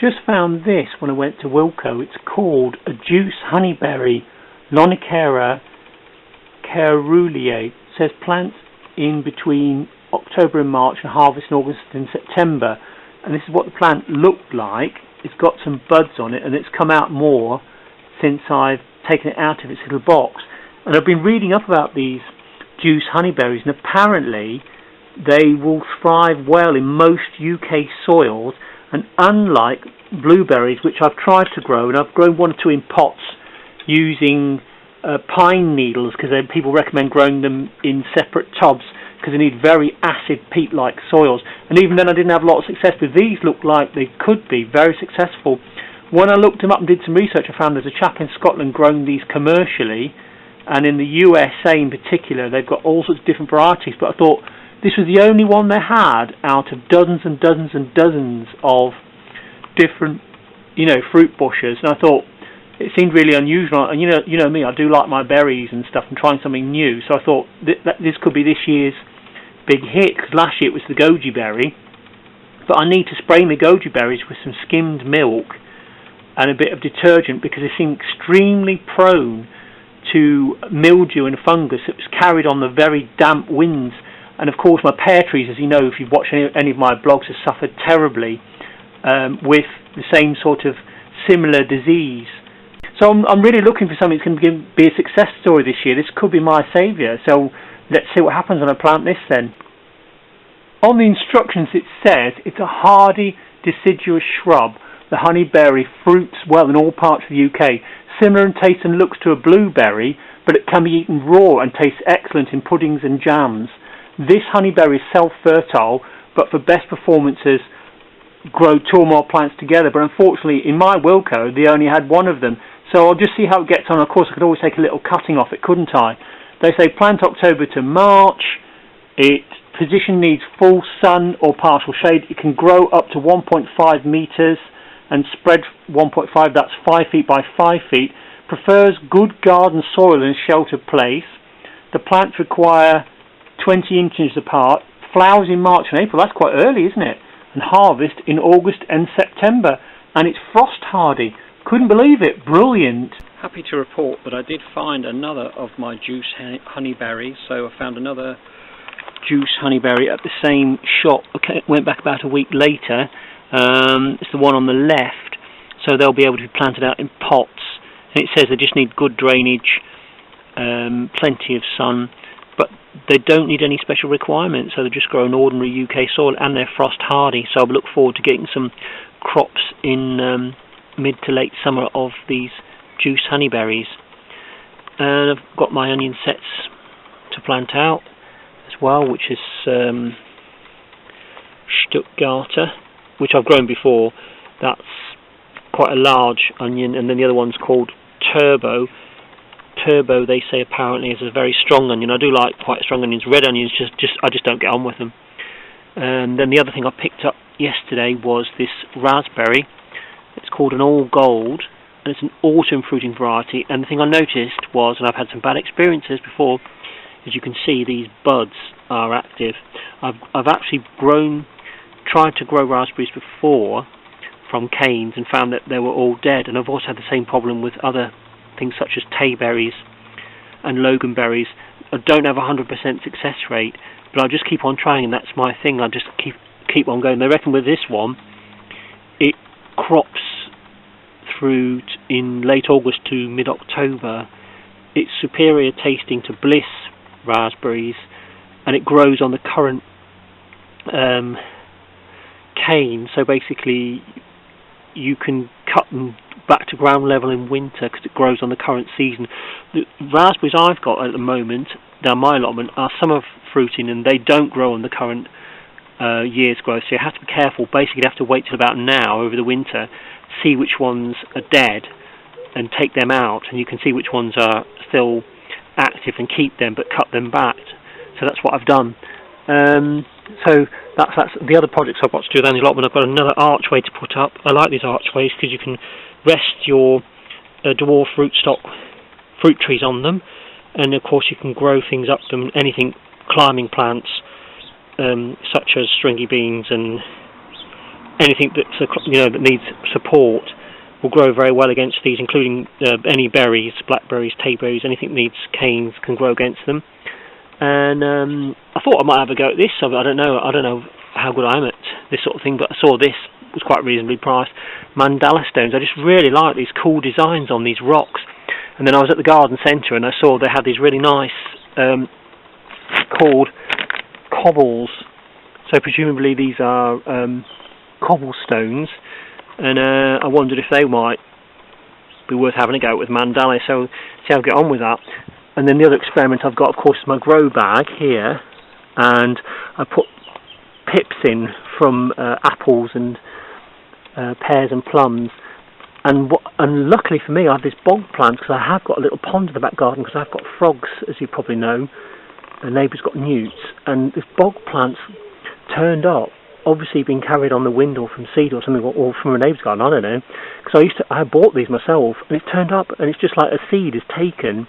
Just found this when I went to Wilko. It's called a juice honeyberry, Lonicera caerulea. It says plants in between October and March and harvest in August and September. And this is what the plant looked like. It's got some buds on it, and it's come out more since I've taken it out of its little box. And I've been reading up about these juice honeyberries, and apparently they will thrive well in most UK soils, and unlike blueberries, which I've tried to grow, and I've grown one or two in pots using pine needles, because people recommend growing them in separate tubs because they need very acid peat-like soils, and even then I didn't have a lot of success. But these look like they could be very successful. When I looked them up and did some research, I found there's a chap in Scotland growing these commercially, and in the USA in particular they've got all sorts of different varieties, but I thought this was the only one they had out of dozens and dozens and dozens of different, fruit bushes, and I thought it seemed really unusual. And you know me, I do like my berries and stuff, and trying something new. So I thought that this could be this year's big hit, because last year it was the goji berry, but I need to spray my goji berries with some skimmed milk and a bit of detergent, because they seem extremely prone to mildew and fungus that was carried on the very damp winds. And of course my pear trees, as you know if you've watched any of my blogs, have suffered terribly with the same sort of similar disease. So I'm really looking for something that's going to be a success story this year. This could be my saviour. So let's see what happens when I plant this then. On the instructions it says it's a hardy deciduous shrub. The honeyberry fruits well in all parts of the UK. Similar in taste and looks to a blueberry, but it can be eaten raw and tastes excellent in puddings and jams. This honeyberry is self-fertile, but for best performances grow two or more plants together. But unfortunately in my Wilko they only had one of them. So I'll just see how it gets on. Of course I could always take a little cutting off it, couldn't I? They say plant October to March. Its position needs full sun or partial shade. It can grow up to 1.5 metres and spread 1.5, that's 5 feet by 5 feet. Prefers good garden soil in a sheltered place. The plants require 20 inches apart. Flowers in March and April, that's quite early, isn't it? And harvest in August and September. And it's frost hardy. Couldn't believe it. Brilliant. Happy to report that I did find another of my juice honeyberries. So I found another juice honeyberry at the same shop. Okay, went back about a week later. It's the one on the left. So they'll be able to be planted out in pots. And it says they just need good drainage, plenty of sun, but they don't need any special requirements. So they just grow in ordinary UK soil, and they're frost hardy. So I look forward to getting some crops in mid to late summer of these juice honeyberries. And I've got my onion sets to plant out as well, which is Stuttgarter, which I've grown before. That's quite a large onion, and then the other one's called Turbo. Turbo, they say, apparently is a very strong onion. I do like quite strong onions. Red onions, I just don't get on with them. And then the other thing I picked up yesterday was this raspberry. It's called an all gold, and it's an autumn fruiting variety. And the thing I noticed was, and I've had some bad experiences before, as you can see, these buds are active. I've actually tried to grow raspberries before from canes and found that they were all dead. And I've also had the same problem with other things such as tayberries and loganberries. I don't have a 100% success rate, but I'll just keep on trying, and that's my thing. I'll just keep on going. They reckon with this one, it crops through in late August to mid-October. It's superior tasting to Bliss raspberries, and it grows on the current cane. So basically you can cut them back to ground level in winter because it grows on the current season. The raspberries I've got at the moment down my allotment are summer fruiting, and they don't grow on the current year's growth, so you have to be careful. Basically you have to wait till about now over the winter, see which ones are dead and take them out, and you can see which ones are still active and keep them but cut them back. So that's what I've done. So that's the other projects I've got to do around the allotment. I've got another archway to put up. I like these archways because you can rest your dwarf rootstock fruit trees on them, and of course you can grow things up them, anything climbing plants such as stringy beans and anything that's that needs support will grow very well against these, including any berries, blackberries, tayberries, anything that needs canes can grow against them. And I thought I might have a go at this. I don't know how good I am at this sort of thing, but I saw this was quite reasonably priced. Mandala stones. I just really like these cool designs on these rocks. And then I was at the garden centre and I saw they had these really nice called cobbles. So presumably these are cobblestones, and I wondered if they might be worth having a go with mandala. So see how I get on with that. And then the other experiment I've got, of course, is my grow bag here, and I put pips in from apples and pears and plums. And luckily for me, I have this bog plant, because I have got a little pond in the back garden, because I've got frogs, as you probably know. The neighbour's got newts, and this bog plant's turned up, obviously been carried on the wind or from seed or something, or from a neighbour's garden, I don't know. Because I bought these myself, and it's turned up, and it's just like a seed is taken.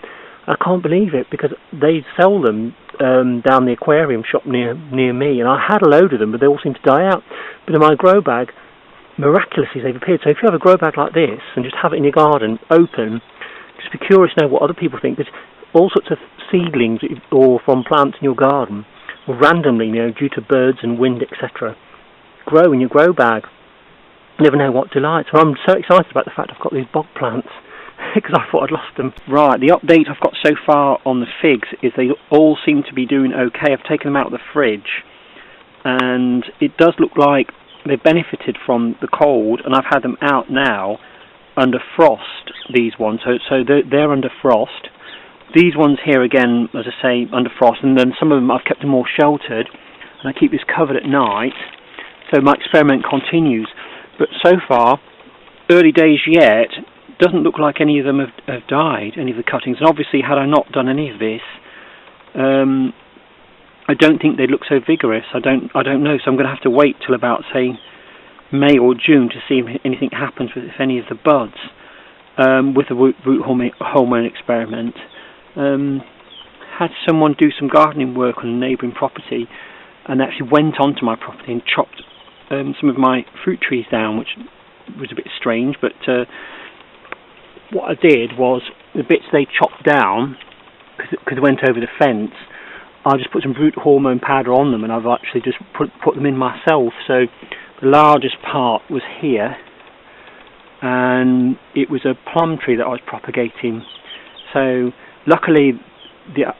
I can't believe it, because they sell them down the aquarium shop near me, and I had a load of them, but they all seem to die out. But in my grow bag, miraculously they've appeared. So if you have a grow bag like this and just have it in your garden open, just be curious to know what other people think. There's all sorts of seedlings or from plants in your garden will randomly, due to birds and wind, etc., grow in your grow bag. You never know what delight. So I'm so excited about the fact I've got these bog plants, because I thought I'd lost them. Right, the update I've got so far on the figs is they all seem to be doing okay. I've taken them out of the fridge, and it does look like they've benefited from the cold, and I've had them out now under frost, these ones, so they're under frost. These ones here again, as I say, under frost, and then some of them I've kept them more sheltered, and I keep this covered at night, so my experiment continues. But so far, early days yet, doesn't look like any of them have died, any of the cuttings. And obviously, had I not done any of this, I don't think they'd look so vigorous. I don't know. So I'm going to have to wait till about, say, May or June to see if anything happens with any of the buds with the root hormone experiment. Had someone do some gardening work on a neighbouring property, and actually went onto my property and chopped some of my fruit trees down, which was a bit strange, but what I did was, the bits they chopped down, because it went over the fence, I just put some root hormone powder on them, and I've actually just put them in myself. So the largest part was here, and it was a plum tree that I was propagating. So luckily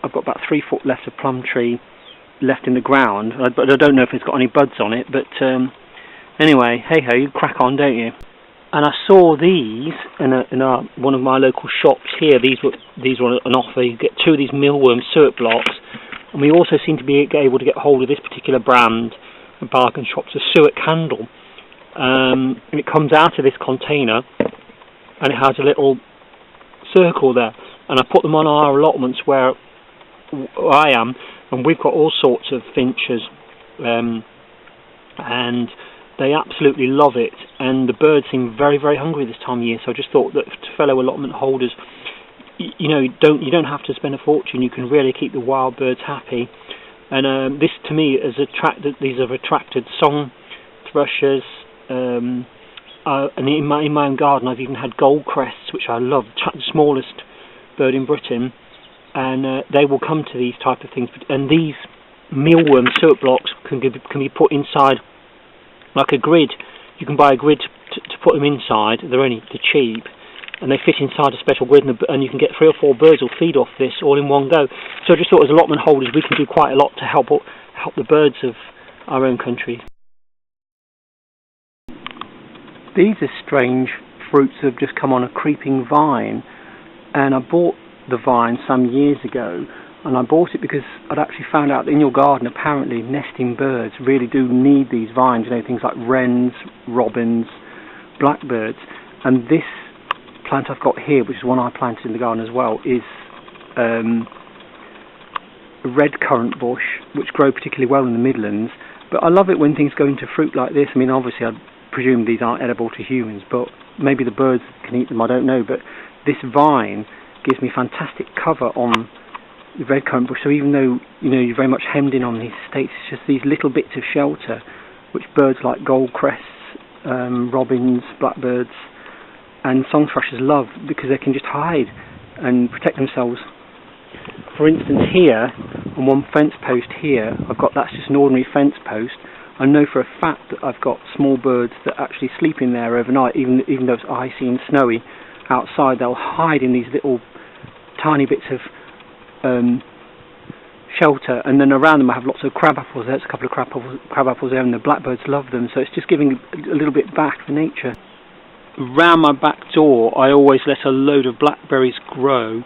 I've got about 3 foot left of plum tree left in the ground, but I don't know if it's got any buds on it. But anyway, hey ho, you crack on, don't you? And I saw these in one of my local shops here. These were an offer. You get 2 of these mealworm suet blocks, and we also seem to be able to get hold of this particular brand at bargain shops, a suet candle, and it comes out of this container, and it has a little circle there. And I put them on our allotments where I am, and we've got all sorts of finches, and they absolutely love it, and the birds seem very, very hungry this time of year. So I just thought that to fellow allotment holders, you don't have to spend a fortune. You can really keep the wild birds happy. And this to me has these have attracted song thrushes, and in my own garden I've even had gold crests, which I love, the smallest bird in Britain, and they will come to these type of things. And these mealworm suet blocks can be put inside like a grid. You can buy a grid to put them inside. They're cheap, and they fit inside a special grid, and you can get 3 or 4 birds will feed off this all in one go. So I just thought, as allotment holders, we can do quite a lot to help the birds of our own country. These are strange fruits that have just come on a creeping vine, and I bought the vine some years ago, and I bought it because I'd actually found out that in your garden apparently nesting birds really do need these vines, things like wrens, robins, blackbirds. And this plant I've got here, which is one I planted in the garden as well, is a red currant bush, which grow particularly well in the Midlands. But I love it when things go into fruit like this. I mean, obviously I presume these aren't edible to humans, but maybe the birds can eat them, I don't know. But this vine gives me fantastic cover on the red currant bush. So even though you're very much hemmed in on these estates, it's just these little bits of shelter which birds like gold crests robins, blackbirds and song thrushes love, because they can just hide and protect themselves. For instance, here on one fence post here, that's just an ordinary fence post. I know for a fact that I've got small birds that actually sleep in there overnight, even though it's icy and snowy outside. They'll hide in these little tiny bits of shelter, and then around them I have lots of crab apples. There's a couple of crab apples there, and the blackbirds love them, so it's just giving a little bit back to nature. Around my back door I always let a load of blackberries grow,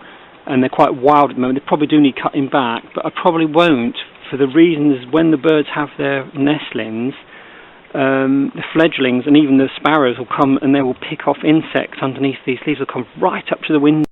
and they're quite wild at the moment. They probably do need cutting back, but I probably won't, for the reasons when the birds have their nestlings, the fledglings and even the sparrows will come and they will pick off insects underneath these leaves. Will come right up to the window